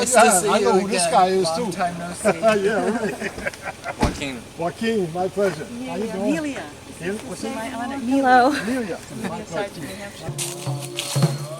Nice to see I know you who this again. guy is Long too. time no see. Yeah, really. Joaquin, my pleasure. How you doing? Amelia. What's your name? My honor. Milo. Amelia. My Sargent, pleasure. New Hampshire.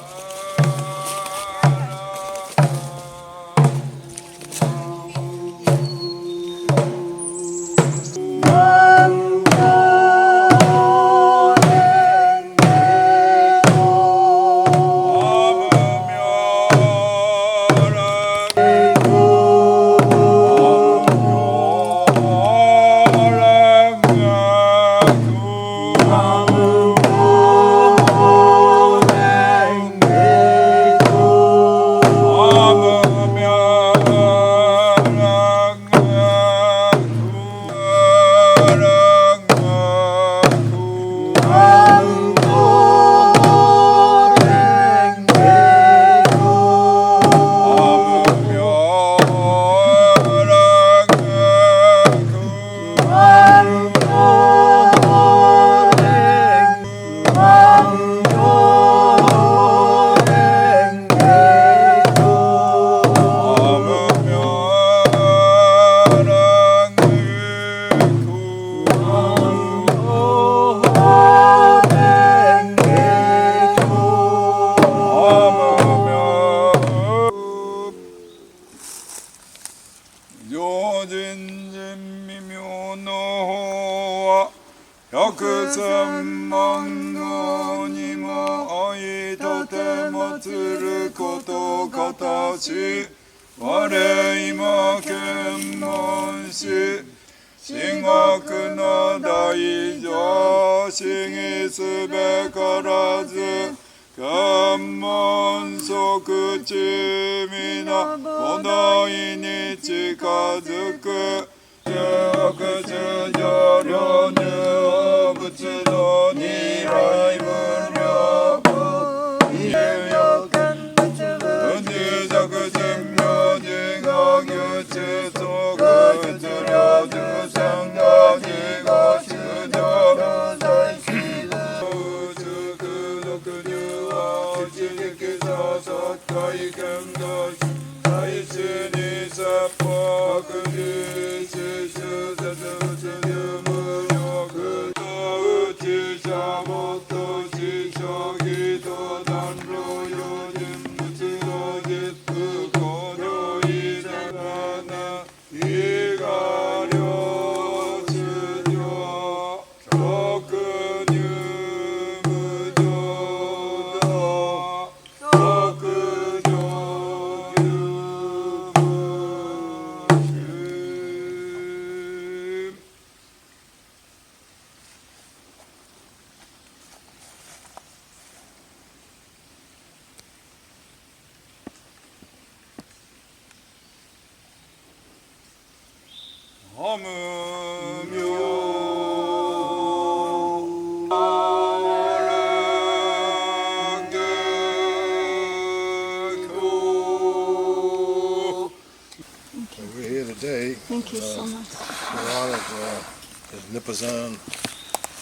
We're here today. Thank you so much. In honor of Nippazan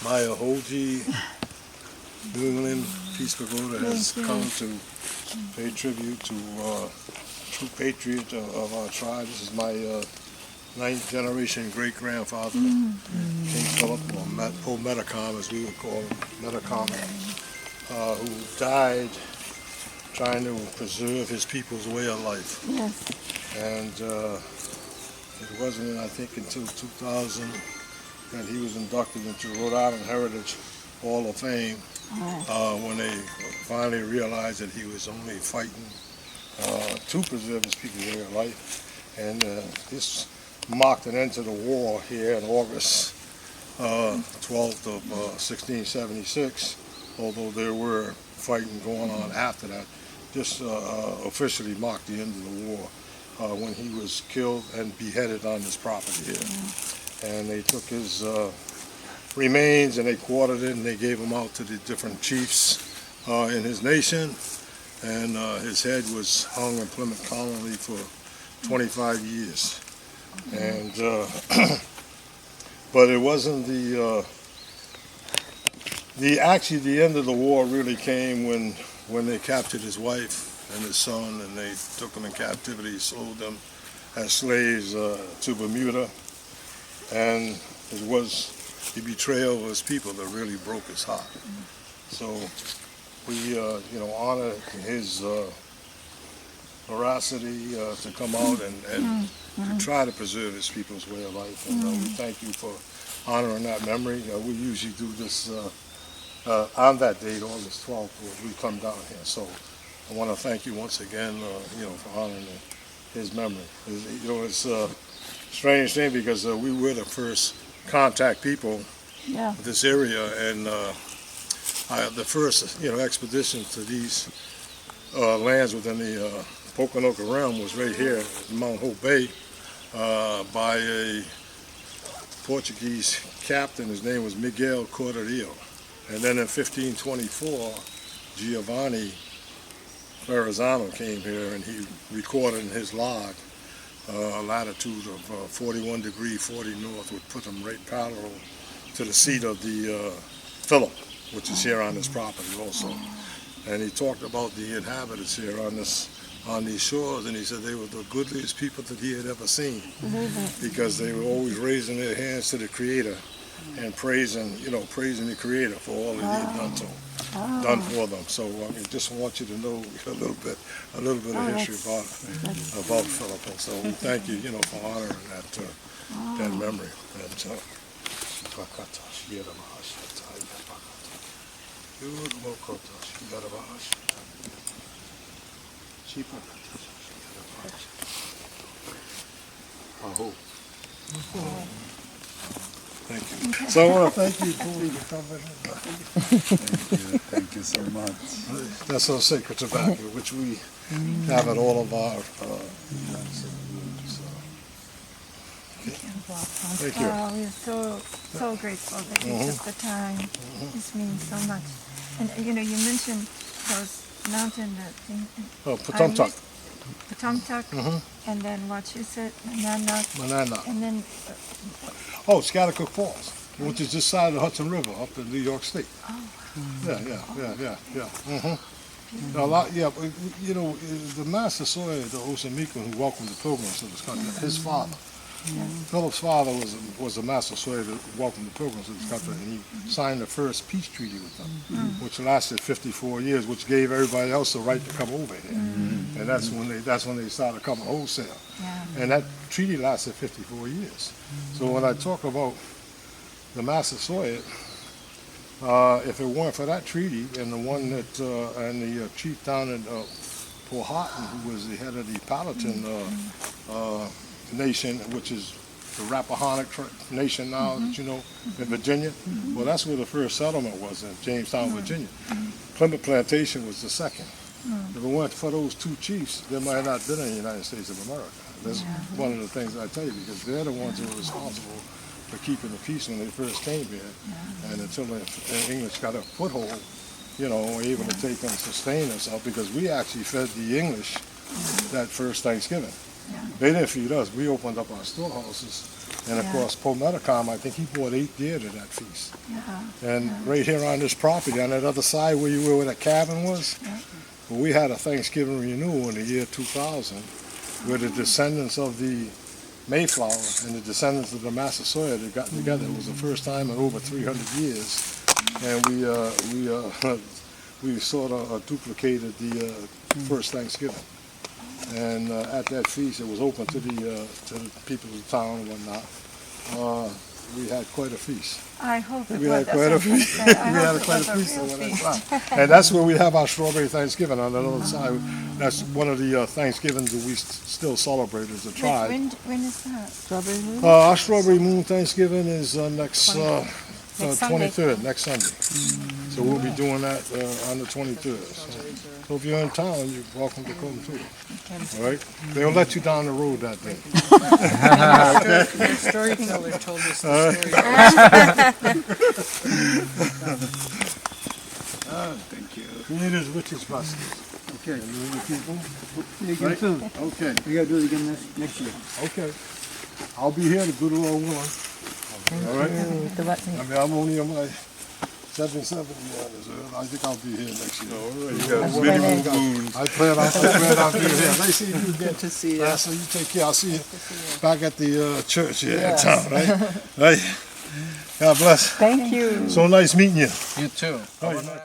Maya Hoji, New England Peace Pagoda has come to pay tribute to true patriot of our tribe. This is ninth generation great-grandfather, King Philip, or Pope Metacom, as we would call him, Metacom, who died trying to preserve his people's way of life. Yes. And it wasn't, I think, until 2000 that he was inducted into Rhode Island Heritage Hall of Fame, when they finally realized that he was only fighting to preserve his people's way of life. And this marked an end to the war here in August 12th of 1676, although there were fighting going on after that. This officially marked the end of the war when he was killed and beheaded on this property here. And they took his remains and they quartered it and they gave him out to the different chiefs in his nation. And his head was hung in Plymouth Colony for 25 years. And but it wasn't actually the end of the war really came when they captured his wife and his son, and they took them in captivity, sold them as slaves to Bermuda. And it was the betrayal of his people that really broke his heart. So we honor his veracity to come out and to try to preserve his people's way of life. And we thank you for honoring that memory. We usually do this on that date, August 12th, when we come down here. So I want to thank you once again, for honoring his memory. It's a strange thing because we were the first contact people of this area, and the first expedition to these lands within the Poconoke realm was right here at Mount Hope Bay by a Portuguese captain. His name was Miguel Cordeiro. And then in 1524, Giovanni Verrazano came here and he recorded in his log a latitude of 41 degrees 40 north, would put him right parallel to the seat of the Philip, which is here on this property also. And he talked about the inhabitants here on these shores, and he said they were the goodliest people that he had ever seen, because they were always raising their hands to the Creator and praising the Creator for all that he had done for them. So I just want you to know a little bit of history about Philip. And so we thank you, for honoring that memory. Thank you. So I want to thank you for coming. Thank you so much. That's our sacred tobacco, which we have at all of our Thank you. Oh, we're so grateful that you took the time. This means so much. And you mentioned those mountains that Potomtuck. Potomtuck, and then what you said, Monadnock. and then Scotticook Falls, which is just side of the Hudson River up in New York State. A lot, the master sawyer, the Osamico, who welcomed the pilgrims to this country, his father. Philip's father was a master sawyer that welcomed the pilgrims to this country, and he signed the first peace treaty with them, which lasted 54 years, which gave everybody else the right to come over here. And that's when they started coming wholesale. And that treaty lasted 54 years. So when I talk about the master sawyer, if it weren't for that treaty and the one that and the chief down in Powhatan, who was the head of the Powhatan nation, which is the Rappahannock nation now, that in Virginia. Well, that's where the first settlement was, in Jamestown, Virginia. Plymouth Plantation was the second. If it weren't for those two chiefs, there might not have been any United States of America. That's one of the things I tell you, because they're the ones who were responsible for keeping the peace when they first came here. And until the English got a foothold, were able to take and sustain themselves, because we actually fed the English that first Thanksgiving. They didn't feed us. We opened up our storehouses. And of course, Pope Metacom, I think he bought 8 deer to that feast. And right here on this property, on that other side where you were, where that cabin was, well, we had a Thanksgiving renewal in the year 2000, where the descendants of the Mayflower and the descendants of the Massasoit that got together. It was the first time in over 300 years, and we sort of duplicated the first Thanksgiving. And at that feast, it was open to the people of the town and whatnot. We had quite a feast. I hope it We was. had quite a feast. We had quite a feast over that time. And that's where we have our strawberry Thanksgiving on the other side. That's one of the Thanksgivings that we still celebrate as a tribe. When is that? Strawberry moon? Our Strawberry Moon Thanksgiving is next 23rd, next Sunday. So we'll be doing that on the 23rd. So if you're in town, you're welcome to come too. All right? They'll let you down the road that day. The storyteller told us the story. Thank you. It is Richard's Buses. Okay. And you the people? See you again Right? soon. Okay. We gotta do it again next year. Okay. I'll be here, the good Lord willing. All right? I mean, I'm only on my 77 years. I think I'll be here next year. All right. I plan on being here. Nice seeing you again. Good to see you. So you take care. I'll see you back at the church here in town, right? Right? God bless. Thank you. So nice meeting you. You too. All right.